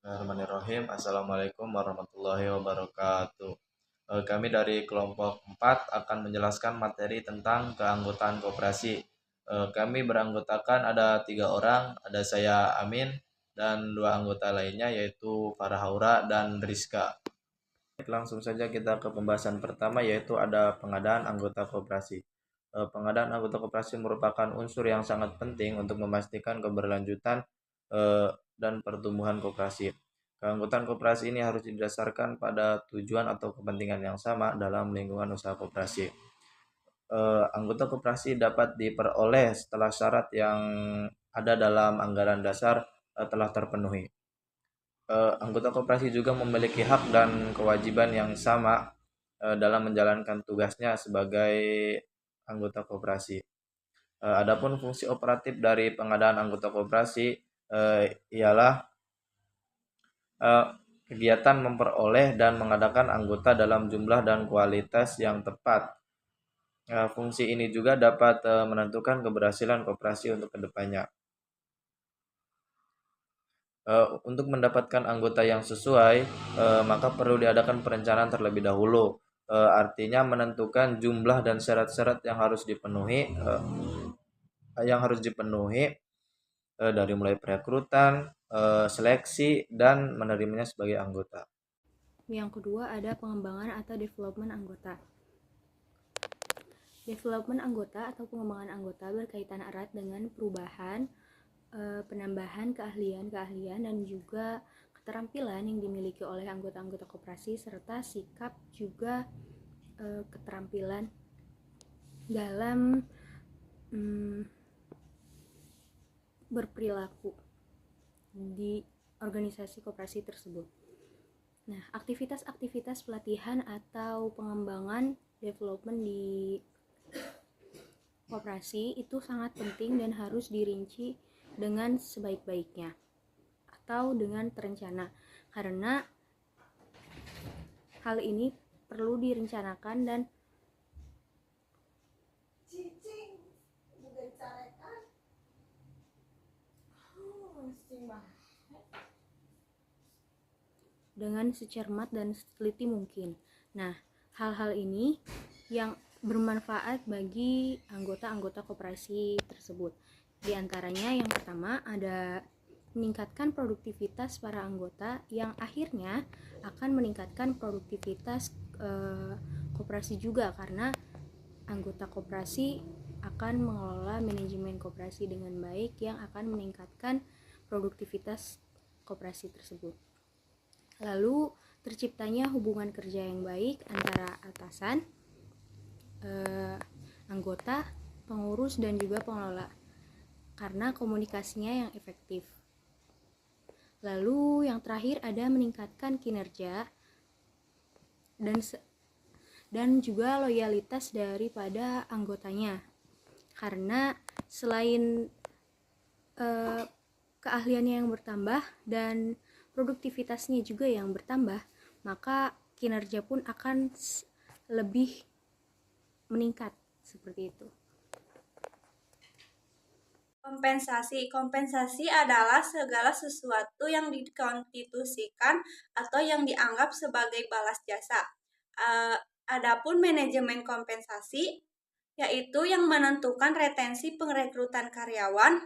Bismillahirrahmanirrahim. Assalamualaikum warahmatullahi wabarakatuh. Kami dari kelompok 4 akan menjelaskan materi tentang keanggotaan koperasi. Kami beranggotakan ada 3 orang, ada saya Amin dan 2 anggota lainnya yaitu Farhaura dan Rizka. Langsung saja kita ke pembahasan pertama yaitu ada pengadaan anggota koperasi. Pengadaan anggota koperasi merupakan unsur yang sangat penting untuk memastikan keberlanjutan dan pertumbuhan koperasi. Keanggotaan koperasi ini harus didasarkan pada tujuan atau kepentingan yang sama dalam lingkungan usaha koperasi. Anggota koperasi dapat diperoleh setelah syarat yang ada dalam anggaran dasar telah terpenuhi. Anggota koperasi juga memiliki hak dan kewajiban yang sama dalam menjalankan tugasnya sebagai anggota koperasi. Adapun fungsi operatif dari pengadaan anggota koperasi ialah kegiatan memperoleh dan mengadakan anggota dalam jumlah dan kualitas yang tepat. Fungsi ini juga dapat menentukan keberhasilan koperasi untuk kedepannya. Untuk mendapatkan anggota yang sesuai, maka perlu diadakan perencanaan terlebih dahulu. Artinya menentukan jumlah dan syarat-syarat yang harus dipenuhi dari mulai perekrutan, seleksi dan menerimanya sebagai anggota. Yang kedua ada pengembangan atau development anggota. Development anggota atau pengembangan anggota berkaitan erat dengan perubahan, penambahan keahlian dan juga keterampilan yang dimiliki oleh anggota-anggota koperasi serta sikap juga keterampilan dalam berperilaku di organisasi koperasi tersebut. Nah, aktivitas-aktivitas pelatihan atau pengembangan development di koperasi itu sangat penting dan harus dirinci dengan sebaik-baiknya atau dengan terencana, karena hal ini perlu direncanakan dan dengan secermat dan teliti mungkin. Nah, hal-hal ini yang bermanfaat bagi anggota-anggota koperasi tersebut. Di antaranya yang pertama ada meningkatkan produktivitas para anggota yang akhirnya akan meningkatkan produktivitas koperasi juga, karena anggota koperasi akan mengelola manajemen koperasi dengan baik yang akan meningkatkan produktivitas koperasi tersebut. Lalu terciptanya hubungan kerja yang baik antara atasan, anggota, pengurus dan juga pengelola, karena komunikasinya yang efektif. Lalu yang terakhir ada meningkatkan kinerja dan juga loyalitas daripada anggotanya, karena selain keahliannya yang bertambah dan produktivitasnya juga yang bertambah, maka kinerja pun akan lebih meningkat seperti itu. Kompensasi adalah segala sesuatu yang dikonstitusikan atau yang dianggap sebagai balas jasa. Adapun manajemen kompensasi yaitu yang menentukan retensi pengrekrutan karyawan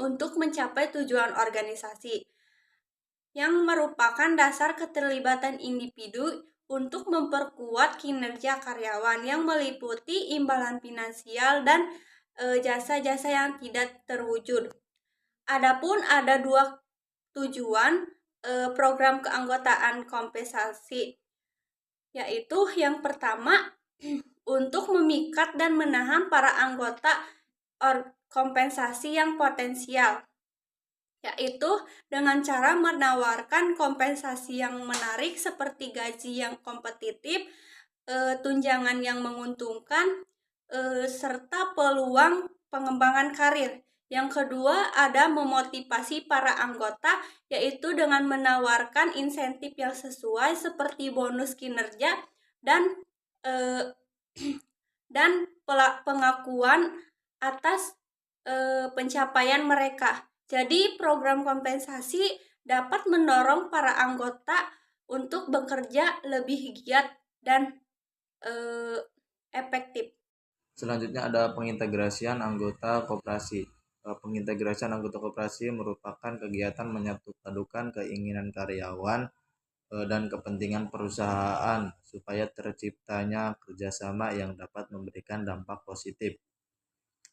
untuk mencapai tujuan organisasi, yang merupakan dasar keterlibatan individu untuk memperkuat kinerja karyawan yang meliputi imbalan finansial dan jasa-jasa yang tidak terwujud. Adapun ada 2 tujuan program keanggotaan kompensasi, yaitu yang pertama untuk memikat dan menahan para anggota kompensasi yang potensial, yaitu dengan cara menawarkan kompensasi yang menarik seperti gaji yang kompetitif, tunjangan yang menguntungkan, serta peluang pengembangan karir. Yang kedua ada memotivasi para anggota, yaitu dengan menawarkan insentif yang sesuai seperti bonus kinerja dan pengakuan atas pencapaian mereka. Jadi program kompensasi dapat mendorong para anggota untuk bekerja lebih giat dan efektif. Selanjutnya ada pengintegrasian anggota koperasi. Pengintegrasian anggota koperasi merupakan kegiatan menyatupadukan keinginan karyawan dan kepentingan perusahaan supaya terciptanya kerjasama yang dapat memberikan dampak positif.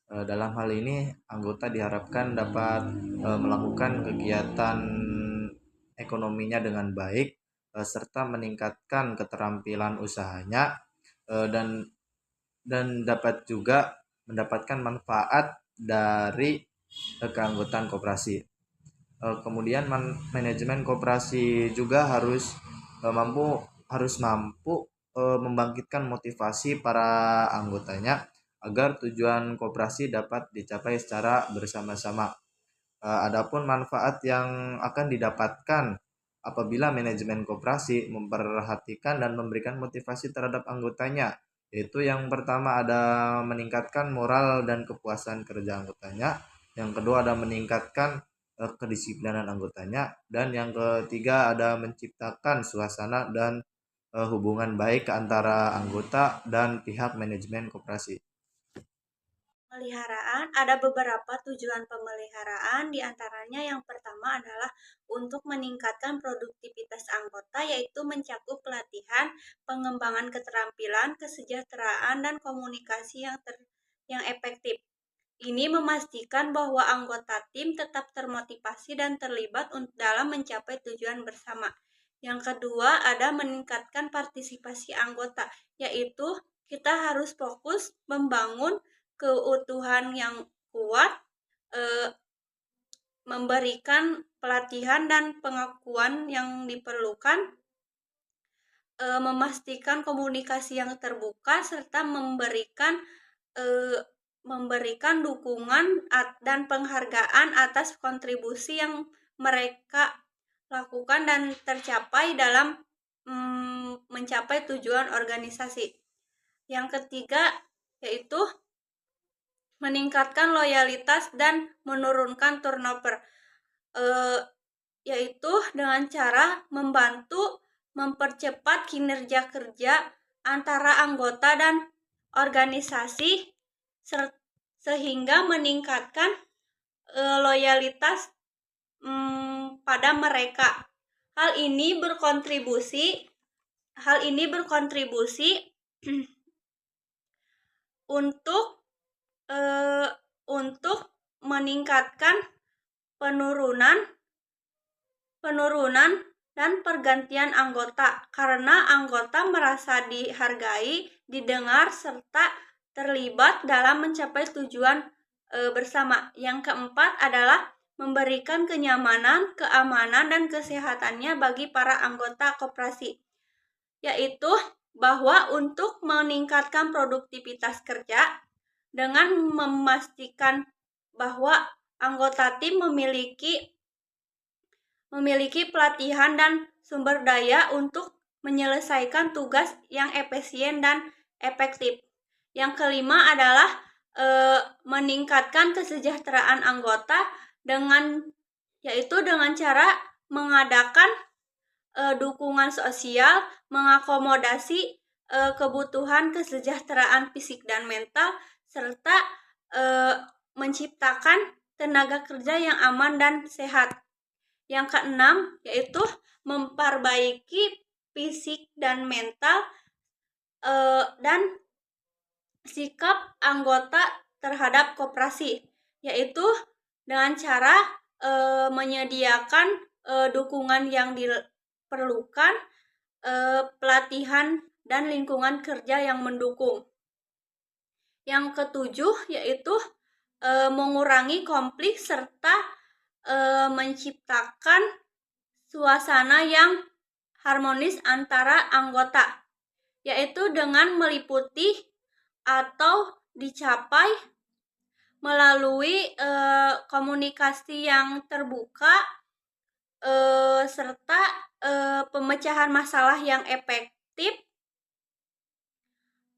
Dalam hal ini, anggota diharapkan dapat melakukan kegiatan ekonominya dengan baik serta meningkatkan keterampilan usahanya dan dapat juga mendapatkan manfaat dari keanggotaan koperasi. Kemudian manajemen koperasi juga harus mampu membangkitkan motivasi para anggotanya agar tujuan koperasi dapat dicapai secara bersama-sama. Adapun manfaat yang akan didapatkan apabila manajemen koperasi memperhatikan dan memberikan motivasi terhadap anggotanya, yaitu yang pertama ada meningkatkan moral dan kepuasan kerja anggotanya, yang kedua ada meningkatkan kedisiplinan anggotanya, dan yang ketiga ada menciptakan suasana dan hubungan baik antara anggota dan pihak manajemen koperasi. Pemeliharaan, ada beberapa tujuan pemeliharaan, diantaranya yang pertama adalah untuk meningkatkan produktivitas anggota, yaitu mencakup pelatihan, pengembangan keterampilan, kesejahteraan, dan komunikasi yang efektif. Ini memastikan bahwa anggota tim tetap termotivasi dan terlibat dalam mencapai tujuan bersama. Yang kedua, ada meningkatkan partisipasi anggota, yaitu kita harus fokus membangun keutuhan yang kuat, memberikan pelatihan dan pengakuan yang diperlukan, memastikan komunikasi yang terbuka, serta memberikan dukungan dan penghargaan atas kontribusi yang mereka lakukan dan tercapai dalam mencapai tujuan organisasi. Yang ketiga yaitu meningkatkan loyalitas dan menurunkan turnover, yaitu dengan cara membantu mempercepat kinerja kerja antara anggota dan organisasi sehingga meningkatkan loyalitas pada mereka. Hal ini berkontribusi untuk meningkatkan penurunan dan pergantian anggota, karena anggota merasa dihargai, didengar, serta terlibat dalam mencapai tujuan bersama. Yang keempat adalah memberikan kenyamanan, keamanan, dan kesehatannya bagi para anggota koperasi, yaitu bahwa untuk meningkatkan produktivitas kerja dengan memastikan bahwa anggota tim memiliki pelatihan dan sumber daya untuk menyelesaikan tugas yang efisien dan efektif. Yang kelima adalah meningkatkan kesejahteraan anggota yaitu dengan cara mengadakan dukungan sosial, mengakomodasi kebutuhan kesejahteraan fisik dan mental, serta menciptakan tenaga kerja yang aman dan sehat. Yang keenam yaitu memperbaiki fisik dan mental dan sikap anggota terhadap koperasi, yaitu dengan cara menyediakan dukungan yang diperlukan, pelatihan dan lingkungan kerja yang mendukung. Yang ketujuh yaitu mengurangi konflik serta menciptakan suasana yang harmonis antara anggota, yaitu dengan meliputi atau dicapai melalui komunikasi yang terbuka serta pemecahan masalah yang efektif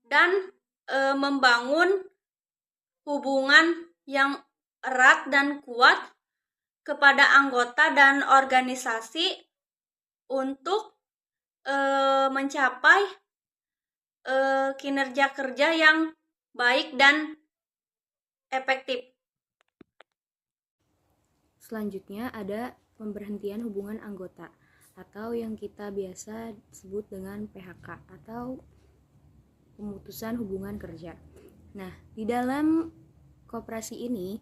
dan membangun hubungan yang erat dan kuat kepada anggota dan organisasi untuk mencapai kinerja kerja yang baik dan efektif. Selanjutnya ada pemberhentian hubungan anggota atau yang kita biasa sebut dengan PHK atau pemutusan hubungan kerja. Nah, di dalam koperasi ini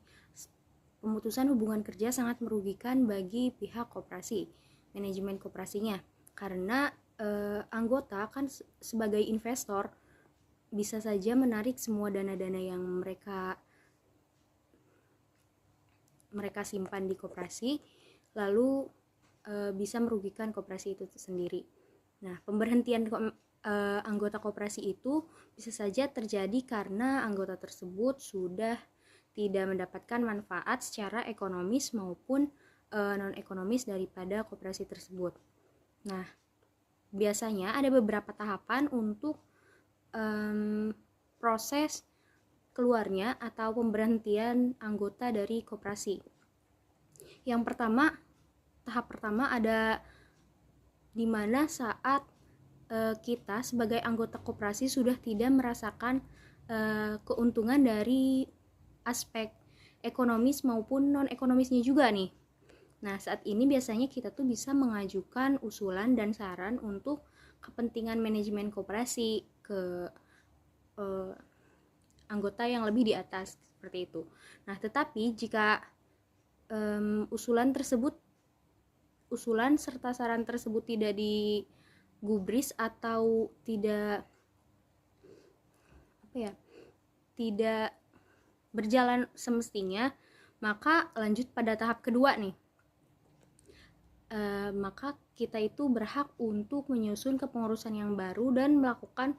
pemutusan hubungan kerja sangat merugikan bagi pihak koperasi, manajemen koperasinya, karena anggota kan sebagai investor bisa saja menarik semua dana-dana yang mereka simpan di koperasi, lalu bisa merugikan koperasi itu sendiri. Nah, pemberhentian anggota koperasi itu bisa saja terjadi karena anggota tersebut sudah tidak mendapatkan manfaat secara ekonomis maupun non-ekonomis daripada koperasi tersebut. Nah, biasanya ada beberapa tahapan untuk proses keluarnya atau pemberhentian anggota dari koperasi. Yang pertama, tahap pertama ada di mana saat kita sebagai anggota koperasi sudah tidak merasakan keuntungan dari aspek ekonomis maupun non-ekonomisnya juga nih. Nah, saat ini biasanya kita tuh bisa mengajukan usulan dan saran untuk kepentingan manajemen koperasi ke anggota yang lebih di atas, seperti itu. Nah, tetapi jika usulan serta saran tersebut tidak digubris atau tidak berjalan semestinya, maka lanjut pada tahap kedua nih. Maka kita itu berhak untuk menyusun kepengurusan yang baru dan melakukan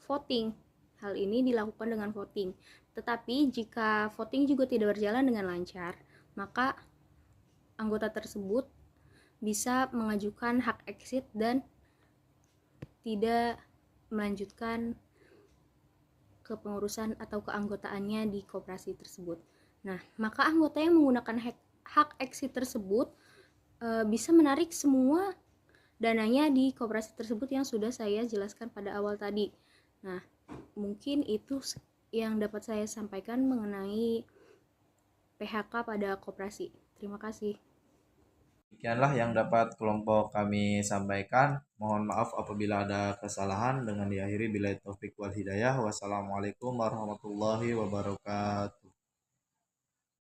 voting. Hal ini dilakukan dengan voting. Tetapi jika voting juga tidak berjalan dengan lancar, maka anggota tersebut bisa mengajukan hak exit dan tidak melanjutkan kepengurusan atau keanggotaannya di koperasi tersebut. Nah, maka anggota yang menggunakan hak exit tersebut bisa menarik semua dananya di koperasi tersebut yang sudah saya jelaskan pada awal tadi. Nah, mungkin itu yang dapat saya sampaikan mengenai PHK pada koperasi. Terima kasih. Demikianlah yang dapat kelompok kami sampaikan. Mohon maaf apabila ada kesalahan. Dengan diakhiri billahi taufik wal hidayah. Wassalamualaikum warahmatullahi wabarakatuh.